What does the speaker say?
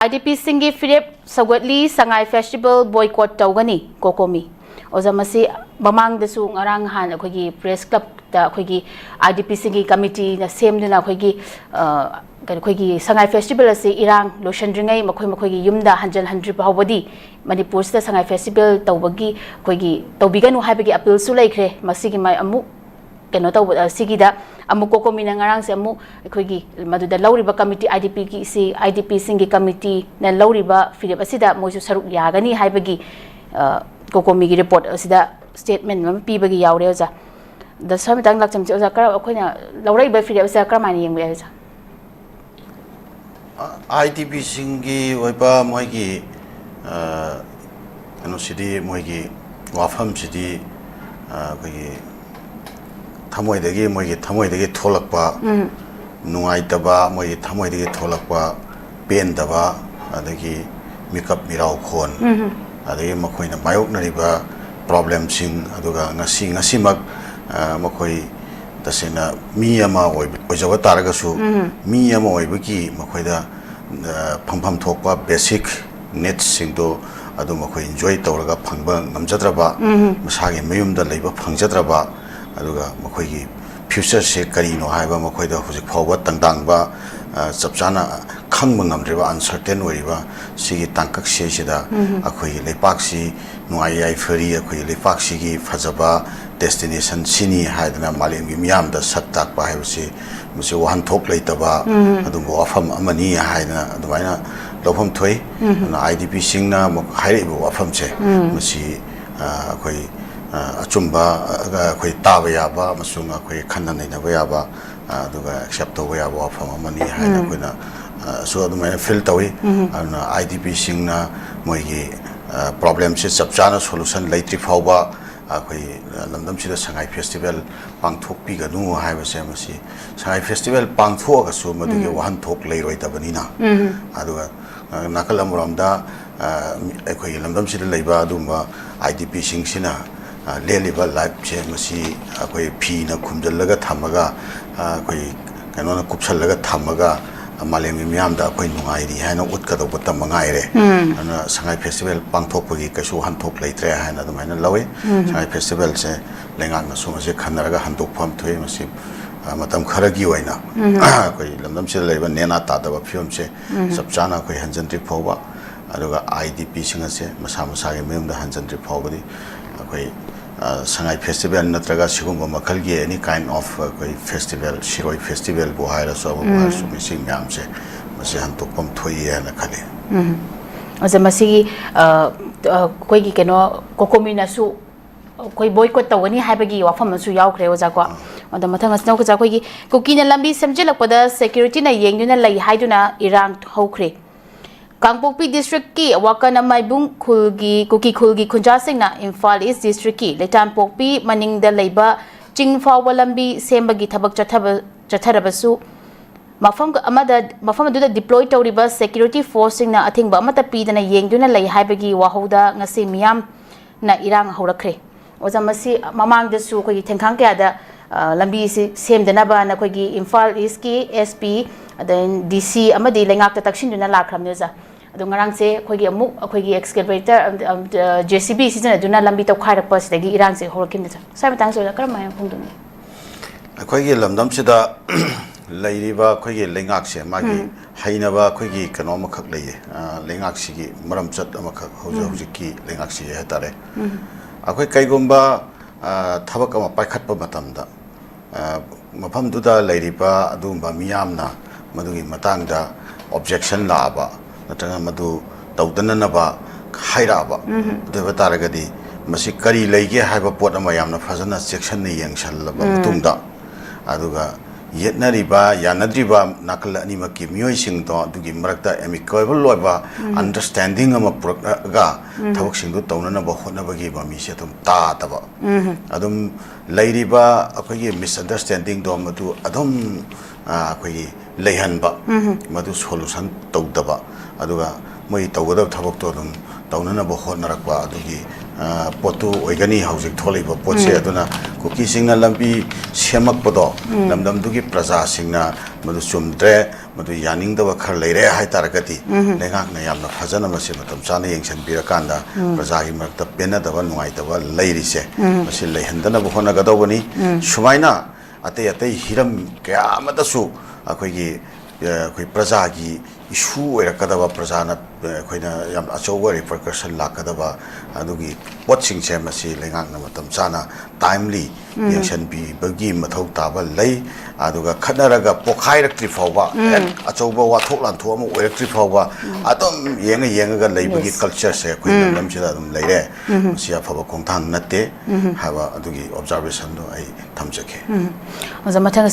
IDP Singi Philip Sagwatli Sangai Festival boycott Togani Kokomi Ozamasi Bamang the Sung Arang Han Kogi Press Club the Kogi IDP Singi Committee the same Dina Kogi Kogi Sangai Festival as Irang Loshandringai Makogi Yumda Hanjal Handri Pawadi Manipur the Sangai Festival Tawagi Kogi Tobiganu Habigi appeal Sulaikre Masigi my Amu Kenota Sigida Ammococ Minangarang Samu Kogi Maduda Lauriba Committee IDP Singi Committee na Lauriba Philip Asida Moju Saruk Yagani Haibagi Kokomigi report Asida statement Pibagi Yaureza the Samitang Laksam Zakara Okona Lauriba Philip Sakramani Weza IDP Singi Weba Moigi City Moigi Wafam City Tamoidagi Mogi Tamoidagi Tolakpa Nuaitaba Mogi Tamoidagi Tolakpa Bendaba Adagi Mikap Mirau Kon Adagi Makoina Mayok Nariba problem sing Aduga Ngasimak Makoi Tasena Miyama Ojawa Taragasu Miyama Oibiki Makoida Pampam Tokpa basic net singdo Adu Makoi enjoy Tauraga Pangba Namjadraba Masagi Mayumda Labor Pangjadraba aduga makoigi future se karino haiba makoida hujik phawba tangdangba chapchana khangba ngamreba uncertain oiriba sigi tangkak se sida akhoi lepak si nuai ai fari akhoi lepak sigi phajaba destination sini haidana malemgi miyam da saktak ba haibasi musi wahan thok leitaba adumbo afam amani haidana adumaina lofam thoi na IDP singna hairibo afam che musi akhoi Achumba Koi Tavayaba, Masunga Koi Kandan in a Vayaba, Duga accept the Vayaba from money, Hanaquina, so the man filtaway, and IDP Singna, Moigi problems is Subchana solution, Late Fauba, London Chida Sangai Festival, Pangtok Piganu, Havasemasi, Sangai Festival, Pangtok, so Madu one talk late right Abanina, Aduga Nakalamuranda, London Chida Leba, Dumba, IDP Singsina. Leliba life Masi, Akoi Pina Kumdalaga Tamaga, Akoi Kanona Kupsalaga Tamaga, Malemiamda, Koi Nuairi, Hana Utka, Butamangaire, and Sangai Festival, Pangtopi, Kasu Hantok later, Hana the Mana Lawe, Sangai Festival, say, Langana Sumazi Kanaraga Hantok Pump to him, Matam Karagiwana, Koi Lamdam Chile, Nena Tata, Fiumse, Subchana, Koi Hansan Tripova, Aduga IDP Singase, Masamasagi Mim, the Hansan Tripova. Sangai Festival Natraga Sigumba Makalgi, any kind of festival, Shiroi Festival, Buhara, so missing Yamse, Masihan Topum Toy and a Kali. As a Masi Koigi Keno, Kokomina Su, Koi boycott the Wani Habagi or Famasu Yaukre was Aqua, on the Matamas Nokazakogi, Kokina Lambi Samjila Pada, security na Yanguna Lai Haiduna, Iran Hokre. Kangpokpi District ki Wakana Maibung Kulgi Kuki Kulgi Kunjasing na Imphal East District ki Letan Pokpi Maning da Laiba Jing Walambi Sembagi Tabak Chatarabasu Mafam Aduda deploy Tauriba security forcing na ating ba mata pi na yengduna lay haibagi wahoda ngasi miyam na irang horakre Ozamasi mamang desu ko tengkang kaya da lambi sem da naba na ko Imphal East ki SP then DC amadi lengak ta takshin duna lakram neza Dungarang se kogi amuk kogi excavator JCB season duna lambi to khaira pas dagi irang se horokim neza sai matang so lakram mai phungduni kogi lamdam sida lairiba kogi lengak se magi hainaba kogi kanoma khak leye lengak sigi maram chat amakha hojiki lengak si hatare akoi kaigomba thabak ama paikhatpa matamda mafam duda lairiba adumba miyamna Madugi Matanga objection laba, Natanga Madu, Daudanaba, Hairaba, the Vataragadi, Masikari Lake, have a port of Mayamna Fazana section, the young Shalaba, Tunda, Aduga, Yetnariba, Yanadriba, Nakala Nimaki, Muising to give Marakta, amicable loba, understanding of a proga, talking to Tonaba, Honabagi, Mishatum, Tataba, Adum Ladyba, a misunderstanding Domatu, Adum. Lehanba, Madu solution Togdaba, Aduga, Moi Togoda Tabok Todum, Downanaba Honarakwa, Adugi, potu oigani housing tholiba potse aduna kuki singna lambi semak podo namdam dugi praja singna madu sumdre madu yaning da khar leire hai taragati lengak na yamna phajana mase matam chana yengsan birakanda praja gi makta pena da ba nuai da ba leiri se mase lehendana bu hona gadobani sumaina ate ate hiram kya amadasu akhoi gi koi praja gi issue oirakadaba prajana khoina yam achowa repercussion lakadaba adugi watching che masi lengang na matam chana timely yengsan bi bagi mathau taba lei aduga khanaraga pokhai rakti fawba achowa wathok lan thuam oirakti fawba adum yenga leibagi culture se khoina namchida adum leire sia phaba khongthang natte haba adugi observation do ai thamjake mathang